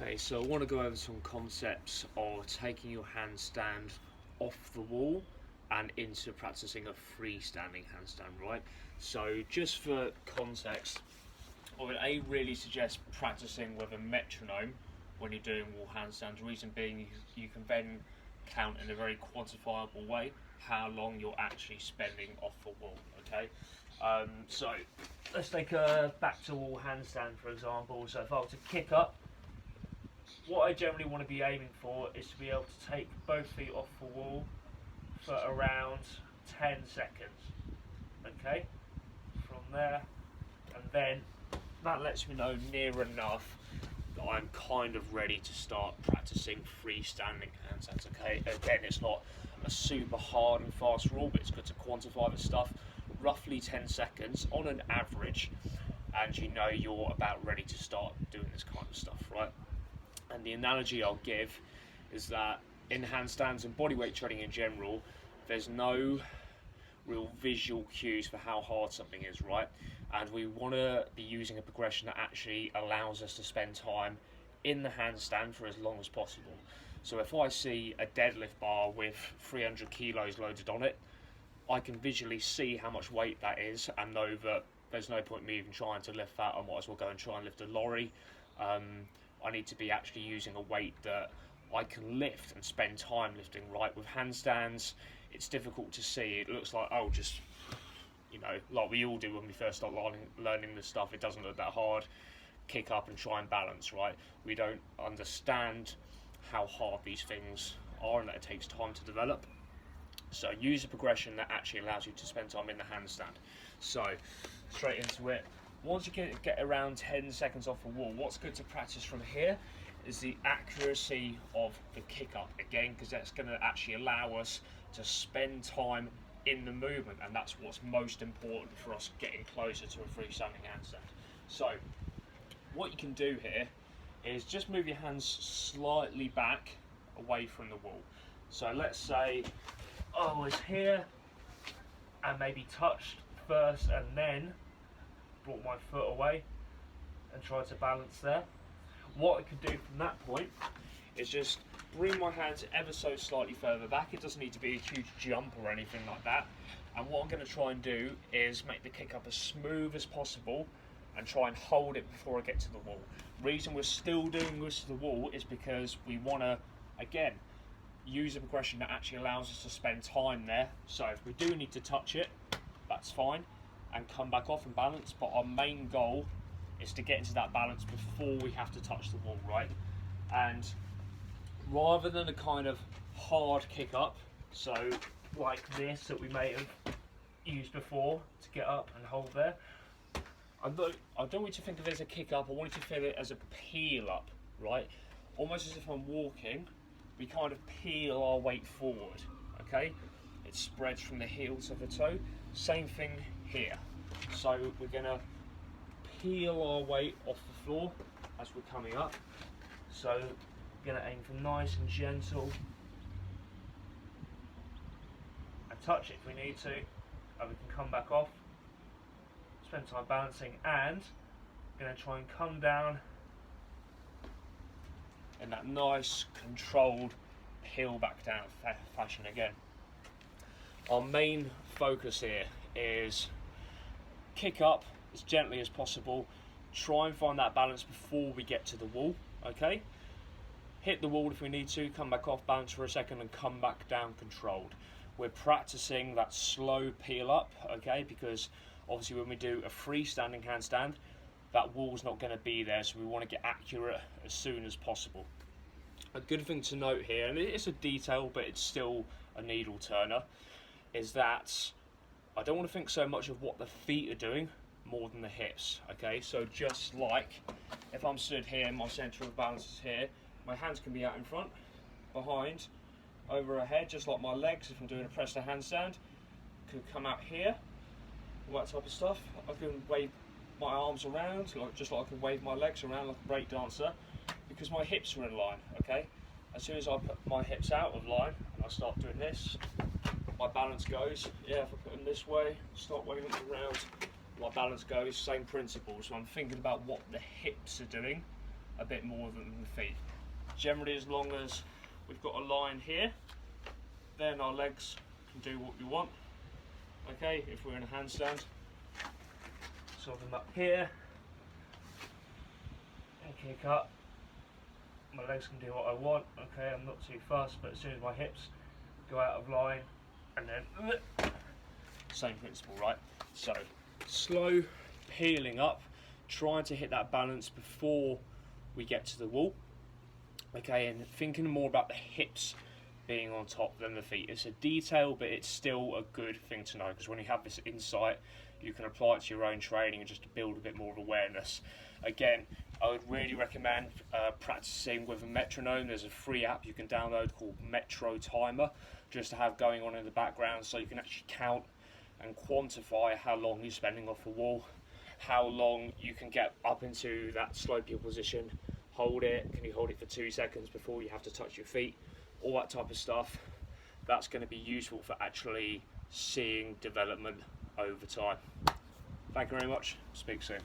Okay, so I want to go over some concepts of taking your handstand off the wall and into practicing a freestanding handstand, right? So just for context, I would really suggest practicing with a metronome when you're doing wall handstands. Reason being, you can then count in a very quantifiable way how long you're actually spending off the wall, okay? So let's take a back to wall handstand, for example. So if I were to kick up, what I generally want to be aiming for is to be able to take both feet off the wall for around 10 seconds. Okay, from there, and then that lets me know near enough that I'm kind of ready to start practicing freestanding handstands. Okay, again, it's not a super hard and fast rule, but it's good to quantify the stuff. Roughly 10 seconds on an average, and you know you're about ready to start doing this kind of stuff, right? And the analogy I'll give is that in handstands and bodyweight training in general, there's no real visual cues for how hard something is, right? And we want to be using a progression that actually allows us to spend time in the handstand for as long as possible. So if I see a deadlift bar with 300 kilos loaded on it, I can visually see how much weight that is and know that there's no point in me even trying to lift that. I might as well go and try and lift a lorry. I need to be actually using a weight that I can lift and spend time lifting, right? With handstands, it's difficult to see. It looks like, oh, just, like we all do when we first start learning this stuff. It doesn't look that hard. Kick up and try and balance, right? We don't understand how hard these things are and that it takes time to develop. So use a progression that actually allows you to spend time in the handstand. So, straight into it. Once you get around 10 seconds off the wall, what's good to practice from here is the accuracy of the kick up again, because that's going to actually allow us to spend time in the movement, and that's what's most important for us getting closer to a freestanding handstand. So what you can do here is just move your hands slightly back away from the wall. So let's say I was here and maybe touched first and then brought my foot away and tried to balance there. What I can do from that point is just bring my hands ever so slightly further back. It doesn't need to be a huge jump or anything like that. And what I'm going to try and do is make the kick up as smooth as possible and try and hold it before I get to the wall. The reason we're still doing this to the wall is because we want to, again, use a progression that actually allows us to spend time there. So if we do need to touch it, that's fine, and come back off and balance, but our main goal is to get into that balance before we have to touch the wall, right? And rather than a kind of hard kick up, so like this that we may have used before to get up and hold there, I don't want you to think of it as a kick up, I want you to feel it as a peel up, right? Almost as if I'm walking, we kind of peel our weight forward, okay? It spreads from the heel to the toe. Same thing here. So we're going to peel our weight off the floor as we're coming up. So we're going to aim for nice and gentle and touch it if we need to, and we can come back off, spend time balancing, and we're going to try and come down in that nice controlled peel back down fashion again. Our main focus here is kick up as gently as possible, try and find that balance before we get to the wall, okay? Hit the wall if we need to, come back off, balance for a second and come back down controlled. We're practicing that slow peel up, okay, because obviously when we do a freestanding handstand, that wall's not going to be there, so we want to get accurate as soon as possible. A good thing to note here, and it's a detail but it's still a needle turner, is that I don't want to think so much of what the feet are doing more than the hips, okay? So just like if I'm stood here, my centre of balance is here, my hands can be out in front, behind, over a head, just like my legs if I'm doing a press to handstand, could come out here, all that type of stuff. I can wave my arms around, just like I can wave my legs around like a break dancer, because my hips are in line, okay? As soon as I put my hips out of line and I start doing this, my balance goes. Yeah, if I put them this way, start waving them around, my balance goes, same principle. So I'm thinking about what the hips are doing a bit more than the feet. Generally, as long as we've got a line here, then our legs can do what we want. Okay, if we're in a handstand, so I'm up here and kick up. My legs can do what I want. Okay, I'm not too fussed, but as soon as my hips go out of line, and then same principle, right? So slow peeling up, trying to hit that balance before we get to the wall. Okay, and thinking more about the hips being on top than the feet. It's a detail, but it's still a good thing to know, because when you have this insight, you can apply it to your own training and just to build a bit more of awareness. Again, I would really recommend practicing with a metronome. There's a free app you can download called Metro Timer, just to have going on in the background, so you can actually count and quantify how long you're spending off the wall, how long you can get up into that slow peel position, hold it, can you hold it for 2 seconds before you have to touch your feet, all that type of stuff. That's going to be useful for actually seeing development over time. Thank you very much, speak soon.